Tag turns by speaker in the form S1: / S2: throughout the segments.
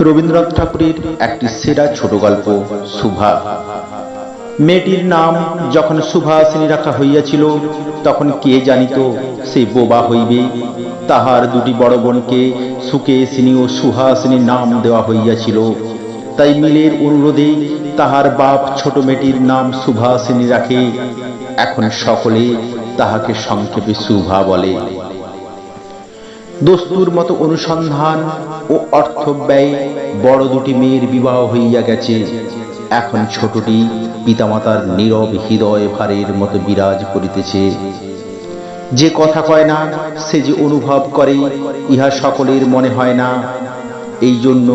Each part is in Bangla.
S1: রবীন্দ্রনাথ ঠাকুরের একটি সেরা ছোট গল্প সুভা। মেয়েটির নাম যখন সুভাষিনী রাখা হইয়াছিল, তখন কে জানিত সে বোবা হইবে। তাহার দুটি বড় বোনকে সুকেশিনী ও সুহাসিনী নাম দেওয়া হইয়াছিল। তাই মিলের অনুরোধে তাহার বাপ ছোট মেয়েটির নাম সুভাষিনী রাখে। এখন সকলে তাহাকে সংক্ষেপে সুভা বলে। দস্তুর মতো অনুসন্ধান ও অর্থ ব্যয় বড় দুটি মেয়ের বিবাহ হইয়া গেছে। এখন ছোটটি পিতামাতার নীরব হৃদয় ভারের মতো বিরাজ করিতেছে। যে কথা কয় না, সে যে অনুভব করে, ইহা সকলের মনে হয় না। এই জন্য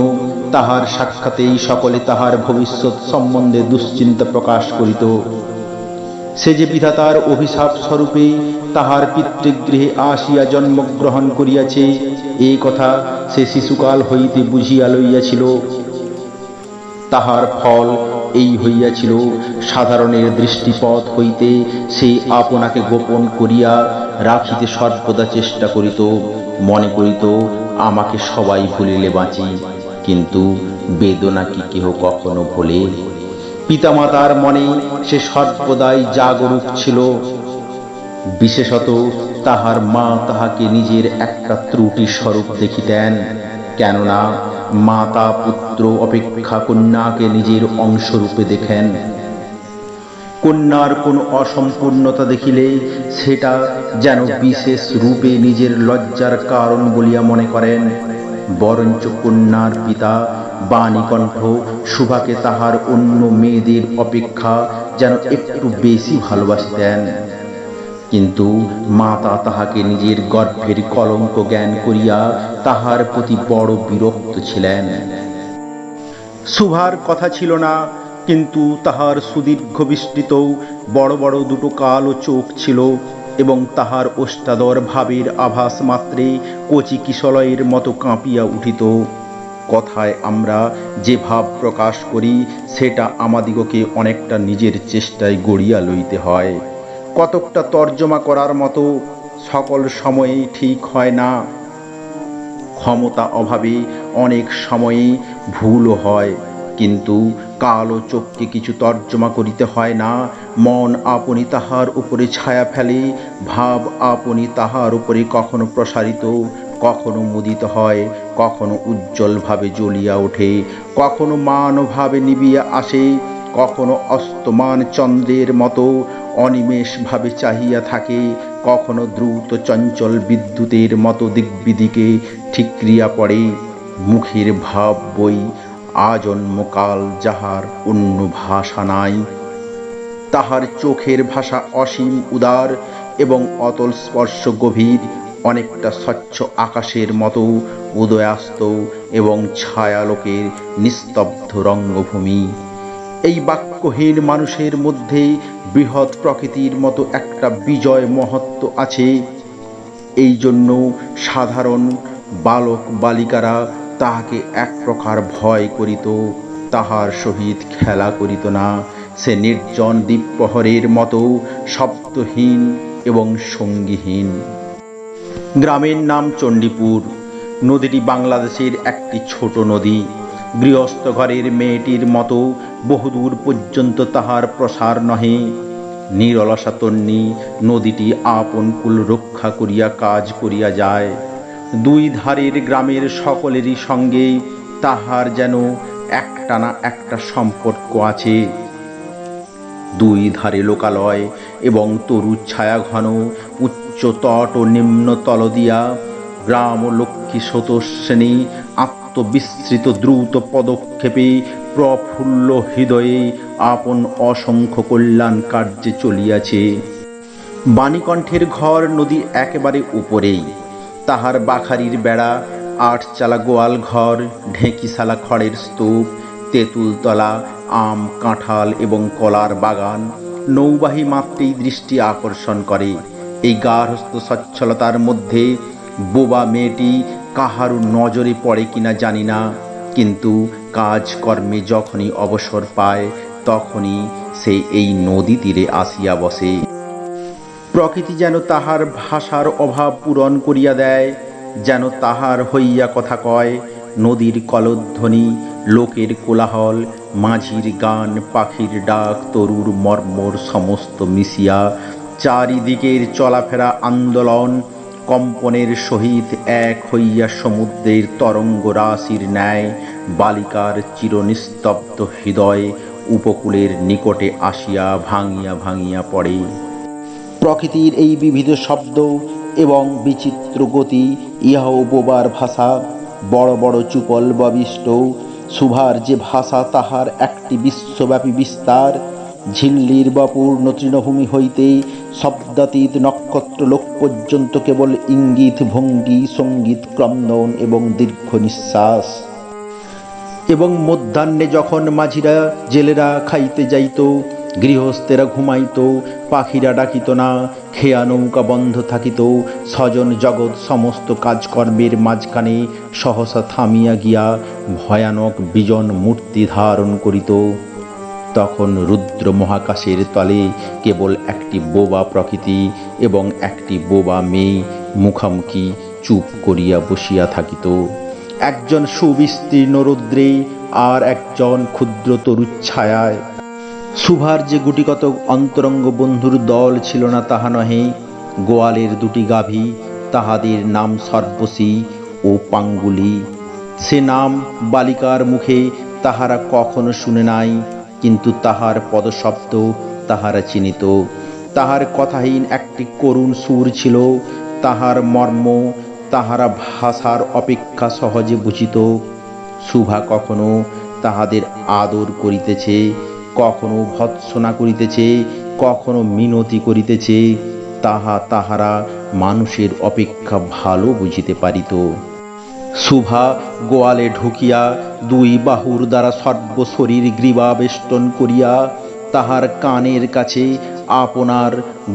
S1: তাহার সাক্ষাতেই সকলে তাহার ভবিষ্যৎ সম্বন্ধে দুশ্চিন্তা প্রকাশ করিত। সে যে বিধাতার অভিশাপ স্বরূপে তাহার পিতৃগৃহে আসিয়া জন্মগ্রহণ করিয়াছে, এই কথা সে শিশুকাল হইতে বুঝিয়া লইয়াছিল। তাহার ফল এই হইয়াছিল, সাধারণের দৃষ্টিপথ হইতে সে আপনাকে গোপন করিয়া রাখিতে সর্বদা চেষ্টা করিত। মনে করিত, আমাকে সবাই ভুলিলে বাঁচি, কিন্তু বেদনা কি কেহ কখনো ভোলে? পিতামাতার মনে সে সর্বদাই জাগরূক ছিল। বিশেষত তাহার মা তাহাকে নিজের একটা ত্রুটি স্বরূপ দেখিতেন। কেননা মাতা পুত্র অপেক্ষা কন্যাকে নিজের অংশরূপে দেখেন। কন্যার কোন অসম্পূর্ণতা দেখিলে সেটা যেন বিশেষ রূপে নিজের লজ্জার কারণ বলিয়া মনে করেন। বরঞ্চ কন্যার পিতা বাণীকণ্ঠ সুভাকে তাহার অন্য মেয়েদের অপেক্ষা যেন একটু বেশি ভালোবাসতেন। কিন্তু মাতা তাহাকে নিজের গর্ভের কলঙ্ক জ্ঞান করিয়া তাহার প্রতি বড় বিরক্ত ছিলেন। সুভার কথা ছিল না, কিন্তু তাহার সুদীর্ঘ বিস্তৃত বড় বড় দুটো কালো চোখ ছিল এবং তাহার ওষ্ঠাধর ভাবের আভাস মাত্রে কচি কিশলয়ের মতো কাঁপিয়া উঠিত। কথায় আমরা যে ভাব প্রকাশ করি, সেটা আমাদিগকে অনেকটা নিজের চেষ্টায় গড়িয়া লইতে হয়। কতকটা তর্জমা করার মতো সকল সময়ে ঠিক হয় না। ক্ষমতা অভাবে অনেক সময়ে ভুলও হয়, কিন্তু কালো চোখকে কিছু তর্জমা করিতে হয় না। মন আপনি তাহার উপরে ছায়া ফেলে, ভাব আপনি তাহার উপরে কখনো প্রসারিত, কখনো মুদিত হয়, কখনো উজ্জ্বলভাবে জ্বলিয়া ওঠে, কখনো মানভাবে নিবিয়া আসে, কখনো অস্তমান চন্দ্রের মতো অনিমেষভাবে চাহিয়া থাকে, কখনো দ্রুত চঞ্চল বিদ্যুতের মতো দিকবিদিকে ঠিকরিয়া পড়ে। মুখের ভাব বই আজন্মকাল, যাহার অন্য ভাষা নাই। তাহার চোখের ভাষা অসীম উদার এবং অতল স্পর্শ গভীর, অনেকটা স্বচ্ছ আকাশের মতো উদয়াস্ত এবং ছায়ালোকের নিস্তব্ধ রঙ্গভূমি। এই বাক্যহীন মানুষের মধ্যে বৃহৎ প্রকৃতির মতো একটা বিজয় মহত্ব আছে। এই জন্য সাধারণ বালক বালিকারা তাহাকে এক প্রকার ভয় করিত, তাহার সহিত খেলা করিত না। সে নির্জন দ্বীপপ্রহরের মতো শব্দহীন এবং সঙ্গীহীন। গ্রামের নাম চণ্ডীপুর। নদীটি বাংলাদেশের একটি ছোট নদী। গৃহস্থ ঘরের মেয়েটির মতো বহুদূর পর্যন্ত তাহার প্রসার নহে। নিরলসা তন্বী নদীটি আপন কুল রক্ষা করিয়া কাজ করিয়া যায়। দুই ধারের গ্রামের সকলেরই সঙ্গে তাহার যেন একটা না একটা সম্পর্ক আছে। দুই ধারে লোকালয় এবং তরু ছায়া ঘন, উচ্চ তট ও নিম্ন তলদিয়া। গ্রাম ও লক্ষ্মী স্রোতস্বিনী আত্মবিস্মৃত দ্রুত পদক্ষেপে প্রফুল্ল হৃদয়ে আপন অসংখ্য কল্যাণ কার্যে চলিয়াছে। বাণীকণ্ঠের ঘর নদীর একেবারে উপরেই। তাহার বাখারির বেড়া, আটচালা গোয়াল ঘর, ঢেঁকিশালা খড়ের স্তূপ, তেঁতুলতলা, আম কাঁঠাল এবং কলার বাগান নৌবাহী মাত্রেই দৃষ্টি আকর্ষণ করে। এই গার্হস্থ্য সচ্ছলতার মধ্যে বোবা মেয়েটি কাহারও নজরে পড়ে কিনা জানি না, কিন্তু কাজকর্মে যখনই অবসর পায় তখনই সে এই নদী তীরে আসিয়া বসে। প্রকৃতি যেন তাহার ভাষার অভাব পূরণ করিয়া দেয়, যেন তাহার হইয়া কথা কয়। নদীর কলধ্বনি, লোকের কোলাহল, মাঝির গান, পাখির ডাক, তরুর মর্মর সমস্ত মিশিয়া চারিদিকের চলাফেরা আন্দোলন কম্পনের সহিত এক হইয়া সমুদ্রের তরঙ্গ রাশির ন্যায় বালিকার চিরনিস্তব্ধ হৃদয় উপকূলের নিকটে আসিয়া ভাঙিয়া ভাঙিয়া পড়ে। প্রকৃতির এই বিবিধ শব্দ এবং বিচিত্র গতি ইহাও বোবার ভাষা। বড় বড় চুপল ববিষ্ট সুভার যে ভাষা, তাহার একটি বিশ্বব্যাপী বিস্তার। ঝিল্লির বা পূর্ণ তৃণভূমি হইতে শব্দাতীত নক্ষত্রলোক পর্যন্ত কেবল ইঙ্গিত, ভঙ্গি, সঙ্গীত, ক্রন্দন এবং দীর্ঘ নিঃশ্বাস। এবং মধ্যাহ্নে যখন মাঝিরা জেলেরা খাইতে যাইত, গৃহস্থেরা ঘুমাইত, পাখিরা ডাকিত না, খেয়া নৌকা বন্ধ থাকিত, স্বজন জগৎ সমস্ত কাজকর্মের মাঝখানে সহসা থামিয়া গিয়া ভয়ানক বিজন মূর্তি ধারণ করিত, তখন রুদ্র মহাকাশের তলে কেবল একটি বোবা প্রকৃতি এবং একটি বোবা মেয়ে মুখামুখি চুপ করিয়া বসিয়া থাকিত। একজন সুবিস্তীর্ণ রৌদ্রে, আর একজন ক্ষুদ্র তরুচ্ছায়ায়। সুভার যে গুটিকত অন্তরঙ্গ বন্ধুর দল ছিল না তাহা নহে। গোয়ালের দুটি গাভী, তাহাদের নাম সর্বশী ও পাঙ্গুলি। সে নাম বালিকার মুখে তাহারা কখনো শুনে নাই, কিন্তু তাহার পদশব্দ তাহারা চিনিত। তাহার কথাহীন একটি করুণ সুর ছিল, তাহার মর্ম তাহারা ভাষার অপেক্ষা সহজে বুঝিত। শুভা কখনো তাহাদের আদর করিতেছে, কখনো ভৎসনা করিতেছে, কখনো মিনতি করিতেছে, তাহারা মানুষের অপেক্ষা ভালো বুঝিতে পারিত। শুভা গোয়ালে ঢুকিয়া দুই বাহুর দ্বারা সর্বশরীর গ্রীবা বেষ্টন করিয়া তাহার কানের কাছে আপনার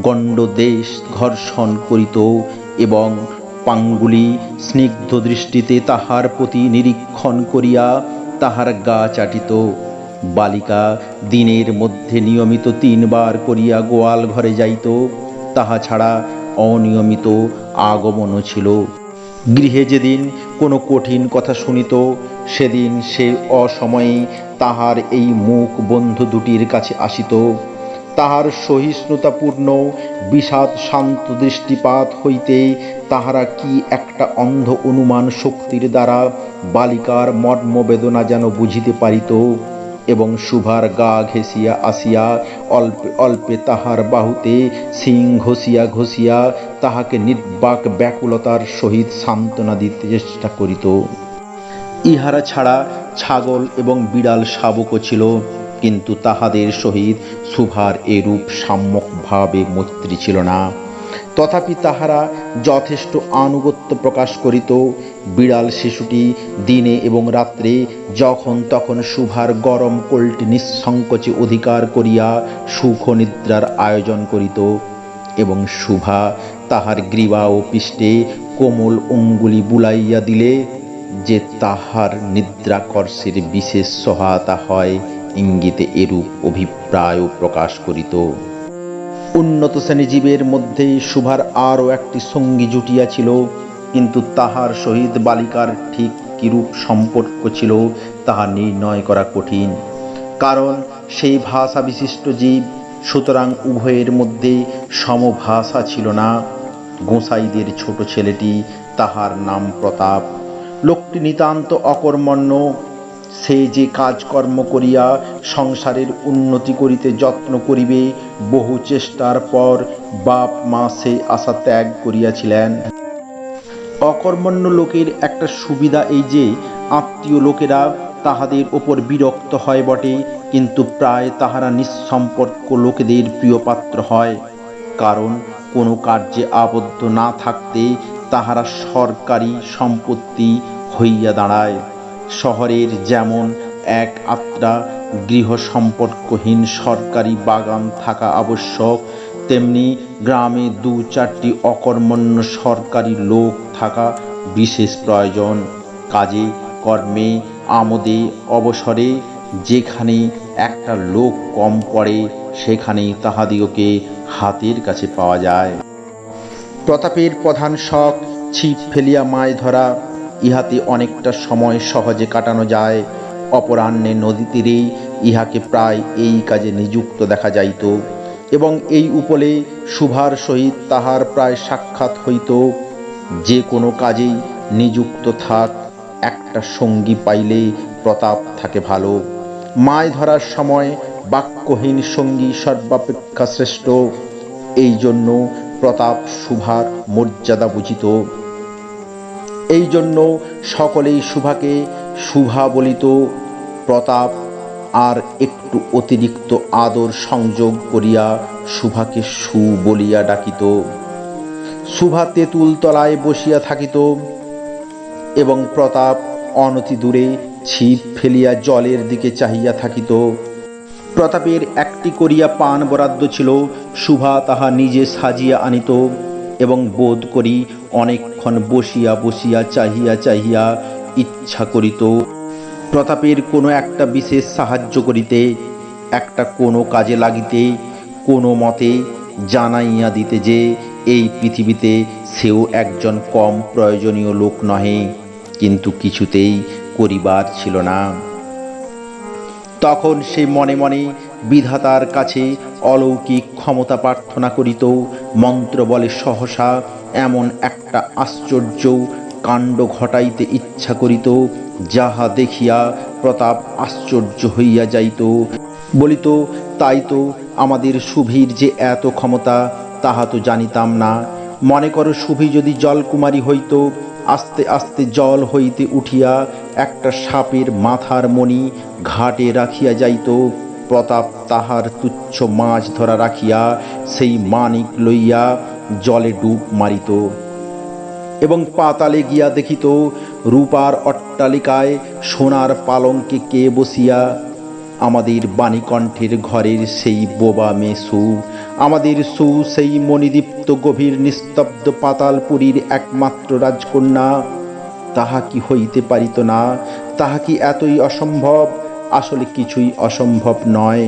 S1: গণ্ডদেশ ঘর্ষণ করিত এবং পাঙ্গুলি স্নিগ্ধ দৃষ্টিতে তাহার প্রতি নিরীক্ষণ করিয়া তাহার গা চাটিত। বালিকা দিনের মধ্যে নিয়মিত 3 বার করিয়া গোয়াল ঘরে যাইত, তাহা ছাড়া অনিয়মিত আগমনও ছিল। গৃহে যেদিন কোনো কঠিন কথা শুনিত, সেদিন সে অসময়ে তাহার এই মুখ বন্ধু দুটির কাছে আসিত। তাহার সহিষ্ণুতাপূর্ণ বিষাদ শান্ত দৃষ্টিপাত হইতে তাহারা কি একটা অন্ধ অনুমান শক্তির দ্বারা বালিকার মর্মবেদনা যেন বুঝিতে পারিত, এবং শুভার গা ঘেঁষিয়া আসিয়া অল্পে অল্পে তাহার বাহুতে শিং ঘষিয়া ঘষিয়া তাহাকে নির্বাক ব্যাকুলতার সহিত সান্ত্বনা দিতে চেষ্টা করিত। ইহারা ছাড়া ছাগল এবং বিড়াল শাবকও ছিল, কিন্তু তাহাদের সহিত শুভার এরূপ সাম্যকভাবে মৈত্রী ছিল না। তথাপি তাহারা যথেষ্ট আনুগত্য প্রকাশ করিত। বিড়াল শিশুটি দিনে এবং রাত্রে যখন তখন শুভার গরম কোলটি নিঃসংকোচে অধিকার করিয়া সুখ নিদ্রার আয়োজন করিত, এবং শুভা তাহার গ্রীবা ও পৃষ্ঠে কোমল অঙ্গুলি বুলাইয়া দিলে যে তাহার নিদ্রাকর্ষের বিশেষ সহায়তা হয়, ইঙ্গিতে এরূপ অভিপ্রায়ও প্রকাশ করিত। উন্নত শ্রেণীজীবের মধ্যে শুভার আরও একটি সঙ্গী জুটিয়াছিল, কিন্তু তাহার সহিত বালিকার ঠিক কিরূপ সম্পর্ক ছিল তাহা নির্ণয় করা কঠিন, কারণ সেই ভাষা বিশিষ্ট জীব, সুতরাং উভয়ের মধ্যে সমভাষা ছিল না। গোসাইদের ছোট ছেলেটি, তাহার নাম প্রতাপ। লোকটি নিতান্ত অকর্মণ্য। সে যে কাজকর্ম করিয়া সংসারের উন্নতি করিতে যত্ন করিবে, বহু চেষ্টার পর বাপ মা সে আশা ত্যাগ করিয়াছিলেন। অকর্মণ্য লোকের একটা সুবিধা এই যে আত্মীয় লোকেরা তাহাদের ওপর বিরক্ত হয় বটে, কিন্তু প্রায় তাহারা নিঃসম্পর্ক লোকেদের প্রিয়পাত্র হয়, কারণ কোনো কার্যে আবদ্ধ না থাকতে তাহারা সরকারি সম্পত্তি হইয়া দাঁড়ায়। শহরের যেমন এক আত্রা গৃহ সম্পর্কহীন সরকারি বাগান থাকা আবশ্যক, তেমনি গ্রামে 2-4টি অকর্মণ্য সরকারি লোক থাকা বিশেষ প্রয়োজন। কাজে কর্মে আমোদে অবসরে যেখানে একটা লোক কম পড়ে, সেখানেই তাহাদিগকে হাতের কাছে পাওয়া যায়। প্রতাপের প্রধান শখ ছিপ ফেলিয়া মাছ ধরা। ইহাতে অনেকটা সময় সহজে কাটানো যায়। অপরাহ্নে নদী তীরে ইহাকে প্রায় এই কাজে নিযুক্ত দেখা যাইত, এবং এই উপলে শুভার সহিত তাহার প্রায় সাক্ষাৎ হইত। যে কোনো কাজেই নিযুক্ত থাক, একটা সঙ্গী পাইলে প্রতাপ থাকে ভালো। মাছ ধরার সময় বাক্যহীন সঙ্গী সর্বাপেক্ষা শ্রেষ্ঠ। এই জন্য প্রতাপ শুভার মর্যাদা বুঝিত। এই জন্য সকলেই শুভাকে শুভা বলিত। প্রতাপ আর একটু অতিরিক্ত আদর সংযোগ করিয়া শুভাকে সু বলিয়া ডাকিত। শুভা তেঁতুল তলায় বসিয়া থাকিত, এবং প্রতাপ অনতি দূরে ছিপ ফেলিয়া জলের দিকে চাহিয়া থাকিত। প্রতাপের একটি করিয়া পান বরাদ্দ ছিল। শুভা তাহা নিজে সাজিয়া আনিত, এবং বোধ করি অনেকক্ষণ বসিয়া বসিয়া চাহিয়া চাহিয়া ইচ্ছা করিত প্রতাপের কোনো একটা বিশেষ সাহায্য করিতে, একটা কোনো কাজে লাগিতে, কোনো মতে জানাইয়া দিতে যে এই পৃথিবীতে সেও একজন কম প্রয়োজনীয় লোক নহে, কিন্তু কিছুতেই করিবার ছিল না। তখন সে মনে মনে বিধাতার কাছে অলৌকিক ক্ষমতা প্রার্থনা করিত। মন্ত্র বলে সহসা এমন একটা আশ্চর্য কাণ্ড ঘটাইতে ইচ্ছা করিত, যাহা দেখিয়া প্রতাপ আশ্চর্য হইয়া যাইত। বলিত, তাই তো, আমাদের শুভির যে এত ক্ষমতা, তাহা তো জানিতাম না। মনে করো, শুভি যদি জলকুমারী হইত, আস্তে আস্তে জল হইতে উঠিয়া একটা সাপের মাথার মণি ঘাটে রাখিয়া যাইত। প্রতাপ তাহার তুচ্ছ মাছ ধরা রাখিয়া সেই মানিক লইয়া জলে ডুব মারিত, এবং পাতালে গিয়া দেখিত রূপার অট্টালিকায় সোনার পালঙ্কে কে বসিয়া। আমাদের বাণীকণ্ঠের ঘরের সেই বোবা মেয়ে সু, আমাদের সু সেই মণিদীপ্ত গভীর নিস্তব্ধ পাতালপুরীর একমাত্র রাজকন্যা। তাহা কি হইতে পারিত না? তাহা কি এতই অসম্ভব? আসলে কিছুই অসম্ভব নয়,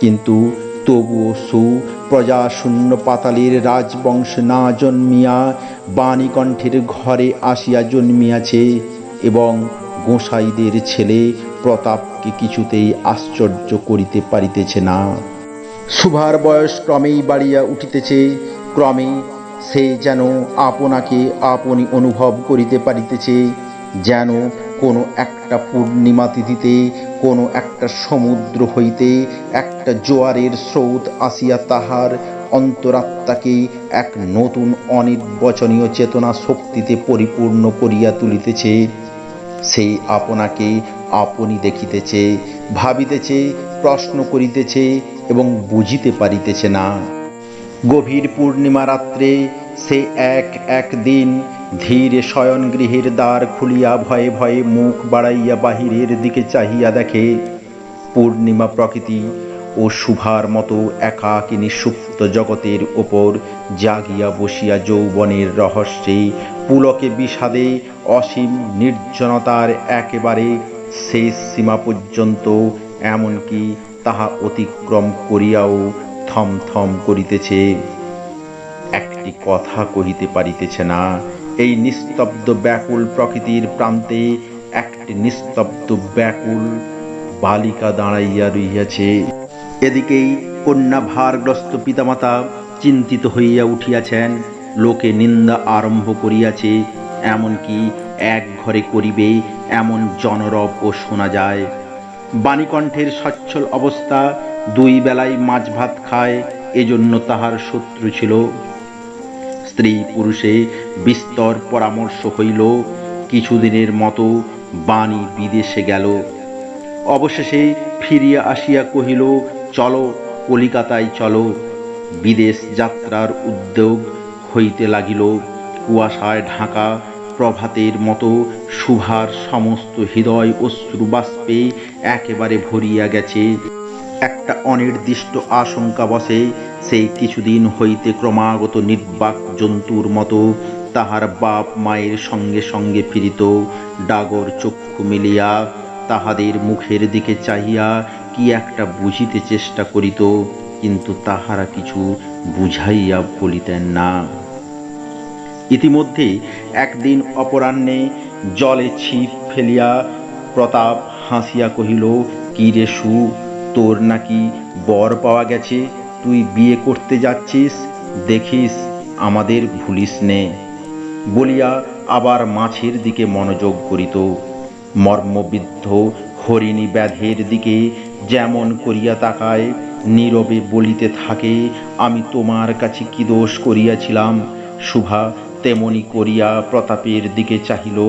S1: কিন্তু তবুও সু প্রজাশূন্য পাতালের রাজবংশ না জন্মিয়া বাণীকণ্ঠের ঘরে আসিয়া জন্মিয়াছে, এবং গোসাইদের ছেলে প্রতাপকে কিছুতেই আশ্চর্য করিতে পারিতেছে না। শুভার বয়স ক্রমেই বাড়িয়া উঠিতেছে। ক্রমে সে যেন আপনাকে আপনি অনুভব করিতে পারিতেছে, যেন কোনো একটা পূর্ণিমা তিথিতে কোনো একটা সমুদ্র হইতে একটা জোয়ারের স্রোত আসিয়া তাহার অন্তরাত্মাকে এক নতুন অনির্বচনীয় চেতনা শক্তিতে পরিপূর্ণ করিয়া তুলিতেছে। সেই আপনাকে আপনি দেখিতেছে, ভাবিতেছে, প্রশ্ন করিতেছে, এবং বুঝিতে পারিতেছে না। গভীর পূর্ণিমা রাত্রে সে এক দিন ধীরে শয়নগৃহের দ্বার খুলিয়া ভয়ে ভয়ে মুখ বাড়াইয়া বাহিরের দিকে চাহিয়া দেখে, পূর্ণিমা প্রকৃতি ও শুভার মতো একাকিনী সুপ্ত জগতের ওপর জাগিয়া বসিয়া যৌবনের রহস্যে পুলকে বিষাদে অসীম নির্জনতার একেবারে শেষ সীমা পর্যন্ত, এমনকি তাহা অতিক্রম করিয়াও থমথম করিতেছে। একটি কথা কহিতে পারিতেছে না। এই নিস্তব্ধ ব্যাকুল প্রকৃতির প্রান্তে একটি নিস্তব্ধ ব্যাকুল বালিকা দাঁড়াইয়া রহিয়াছে। এদিকেই কন্যা ভারগ্রস্ত পিতামাতা চিন্তিত হইয়া উঠিয়াছেন। লোকে নিন্দা আরম্ভ করিয়াছে, এমনকি এক ঘরে করিবে এমন জনরবও শোনা যায়। বাণীকণ্ঠের সচ্ছল অবস্থা, দুই বেলায় মাছ ভাত খায়, এজন্য তাহার শত্রু ছিল। স্ত্রী পুরুষে বিস্তর পরামর্শ হইল। কিছুদিনের মতো বাণী বিদেশে গেল। অবশেষে ফিরিয়া আসিয়া কহিল, চলো, কলিকাতায় চলো। বিদেশ যাত্রার উদ্যোগ হইতে লাগিল। কুয়াশায় ঢাকা প্রভাতের মতো শুভার সমস্ত হৃদয় অশ্রু বাষ্পে একেবারে ভরিয়া গেছে। একটা অনির্দিষ্ট আশঙ্কা বসে। সেই কিছুদিন হইতে ক্রমাগত নির্বাক জন্তুর মতো তাহার বাপ মায়ের সঙ্গে সঙ্গে ফিরিত। ডাগর চক্ষু মিলিয়া তাহাদের মুখের দিকে চাহিয়া কি একটা বুঝিতে চেষ্টা করিত, কিন্তু তাহারা কিছু বুঝাইয়া বলিতেন না। ইতিমধ্যে একদিন অপরাহ্নে জলে ছিপ ফেলিয়া প্রতাপ হাসিয়া কহিল, কি রে সু, তোর নাকি বর পাওয়া গেছে, তুই বিয়ে করতে যাচ্ছিস, দেখিস আমাদের ভুলিস নে। বলিয়া আবার মাছের দিকে মনোযোগ করিত। মর্মবিদ্ধ হরিণী ব্যাধের দিকে যেমন করিয়া তাকায়, নীরবে বলিতে থাকে, আমি তোমার কাছে কি দোষ করিয়াছিলাম। শুভা তেমনি করিয়া প্রতাপের দিকে চাহিল।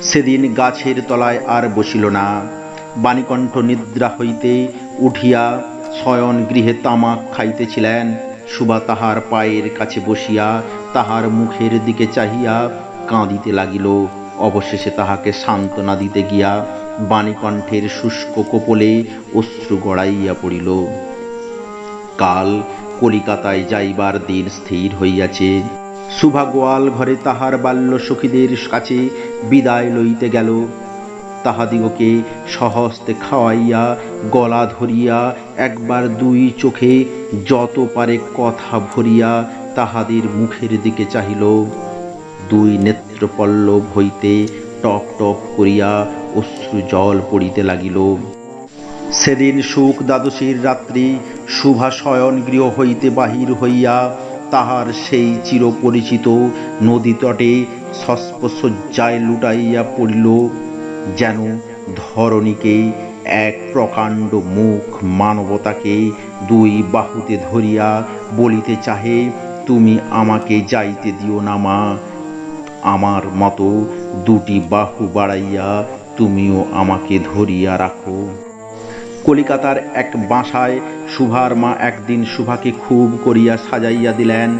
S1: সেদিন গাছের তলায় আর বসিল না। বাণীকণ্ঠ নিদ্রা হইতে উঠিয়া শয়ন গৃহে তামাক খাইতেছিলেন। শুভা তাহার পায়ের কাছে বসিয়া তাহার মুখের দিকে চাহিয়া কাঁদিতে লাগিল। অবশেষে তাহাকে সান্ত্বনা দিতে গিয়া বাণীকণ্ঠের শুষ্ক কপোলে অশ্রু গড়াইয়া পড়িল। কাল কলিকাতায় যাইবার দিন স্থির হইয়াছে। শুভা গোয়াল ঘরে তাহার বাল্য সখীদের কাছে বিদায় লইতে গেল। তাহাদিগকে সহস্তে খাওয়াইয়া গলা ধরিয়া একবার দুই চোখে যত পারে কথা ভরিয়া তাহাদের মুখের দিকে চাহিল। দুই নেত্রপল্লব হইতে টপ টপ করিয়া অশ্রু জল পড়িতে লাগিল। সেদিন সুখ দ্বাদশীর রাত্রি শুভা শয়ন গৃহ হইতে বাহির হইয়া তাহার সেই চিরপরিচিত নদী তটে শস্পশয্যায় লুটাইয়া পড়িল। যেন ধরণীকে এক প্রকাণ্ড মুখ মানবতাকে দুই বাহুতে ধরিয়া বলিতে চাহে, তুমি আমাকে যাইতে দিও না মা, আমার মতো দুটি বাহু বাড়াইয়া তুমিও আমাকে ধরিয়া রাখো। কলিকাতার এক বাসায় শুভার মা একদিন শুভাকে খুব করিয়া সাজাইয়া দিলেন।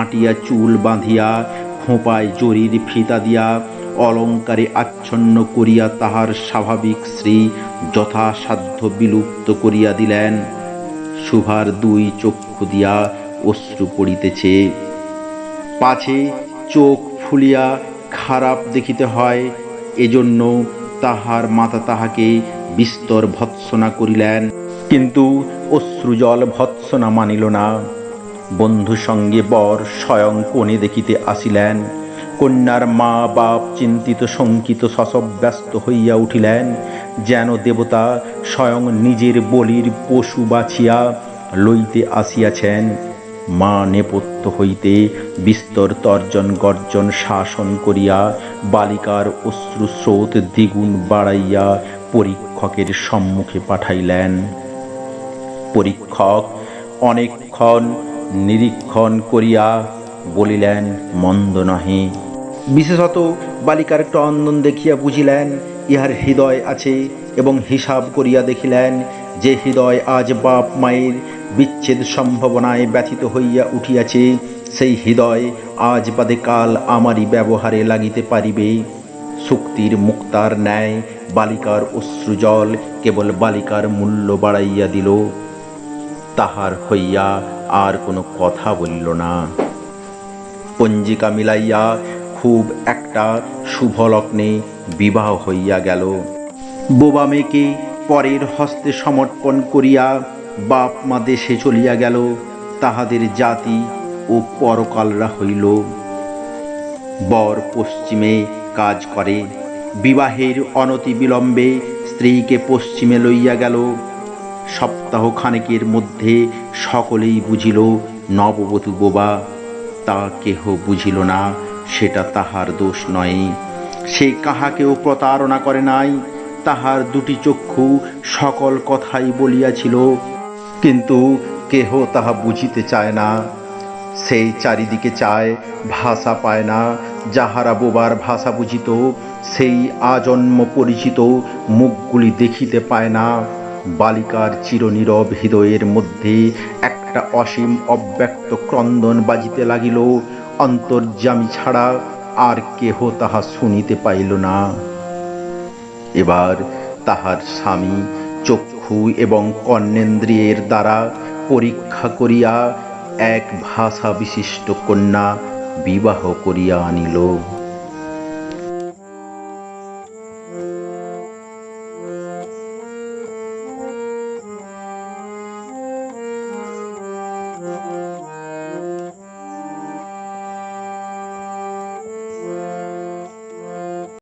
S1: আটিয়া চুল বাঁধিয়া খোঁপায় জরির ফিতা দিয়া অলঙ্কারে আচ্ছন্ন করিয়া তাহার স্বাভাবিক শ্রী যথাসাধ্য বিলুপ্ত করিয়া দিলেন। শুভার দুই চক্ষু দিয়া অশ্রু পড়িতেছে। পাছে চোখ ফুলিয়া খারাপ দেখিতে হয়, এজন্য তাহার মাতা তাহাকে বিস্তর ভৎসনা করিলেন, কিন্তু অশ্রুজল ভৎসনা মানিল না। বন্ধু সঙ্গে বর স্বয়ং কোণে দেখিতে আসিলেন। কন্যার মা বাপ চিন্তিত শঙ্কিত শশব্যস্ত হইয়া উঠিলেন, যেন দেবতা স্বয়ং নিজের বলির পশু বাছিয়া লইতে আসিয়াছেন। মা নেপথ্য হইতে বিস্তর তর্জন গর্জন শাসন করিয়া বালিকার অশ্রুস্রোত দ্বিগুণ বাড়াইয়া পরীক্ষকের সম্মুখে পাঠাইলেন। পরীক্ষক অনেকক্ষণ নিরীক্ষণ করিয়া বলিলেন, মন্দ নহে। বিশেষত বালিকার ক্রন্দন দেখিয়া বুঝিলেন ইহার হৃদয় আছে, এবং হিসাব করিয়া দেখিলেন যে হৃদয় আজ বাপ মায়ের বিচ্ছেদ সম্ভাবনায় ব্যথিত হইয়া উঠিয়াছে, সেই হৃদয় আজ বাদে কাল আমারই ব্যবহারে লাগিতে পারিবে। শক্তির মুক্তার ন্যায় বালিকার অশ্রুজল কেবল বালিকার মূল্য বাড়াইয়া দিল। তাহার হইয়া আর কোনো কথা বলিল না। পঞ্জিকা মিলাইয়া খুব একটা শুভ লগ্নে বিবাহ হইয়া গেল। বোবা মেয়েকে পরের হস্তে সমর্পণ করিয়া বাপ মা দেশে চলিয়া গেল। তাহাদের জাতি ও পরকালরা হইল। বর পশ্চিমে কাজ করে। বিবাহের অনতি বিলম্বে স্ত্রীকে পশ্চিমে লইয়া গেল। সপ্তাহ খানেকের মধ্যে সকলেই বুঝিল নববধূ বোবা। তা কেহ বুঝিল না, সেটা তাহার দোষ নয়। সে কাহাকেও প্রতারণা করে নাই। তাহার দুটি চক্ষু সকল কথাই বলিয়াছিল, কিন্তু কেহ তাহা বুঝিতে চায় না। সেই চারিদিকে চায়, ভাষা পায় না। যাহারা বোবার ভাষা বুঝিত, সেই আজন্ম পরিচিত মুখগুলি দেখিতে পায় না। বালিকার চিরনীরব হৃদয়ের মধ্যে একটা অসীম অব্যক্ত ক্রন্দন বাজিতে লাগিল। অন্তর্যামী ছাড়া আর কেহ তাহা শুনিতে পাইল না। এবার তাহার স্বামী চক্ষু এবং কর্ণেন্দ্রিয়ের দ্বারা পরীক্ষা করিয়া এক ভাষা বিশিষ্ট কন্যা বিবাহ করিয়া আনিল।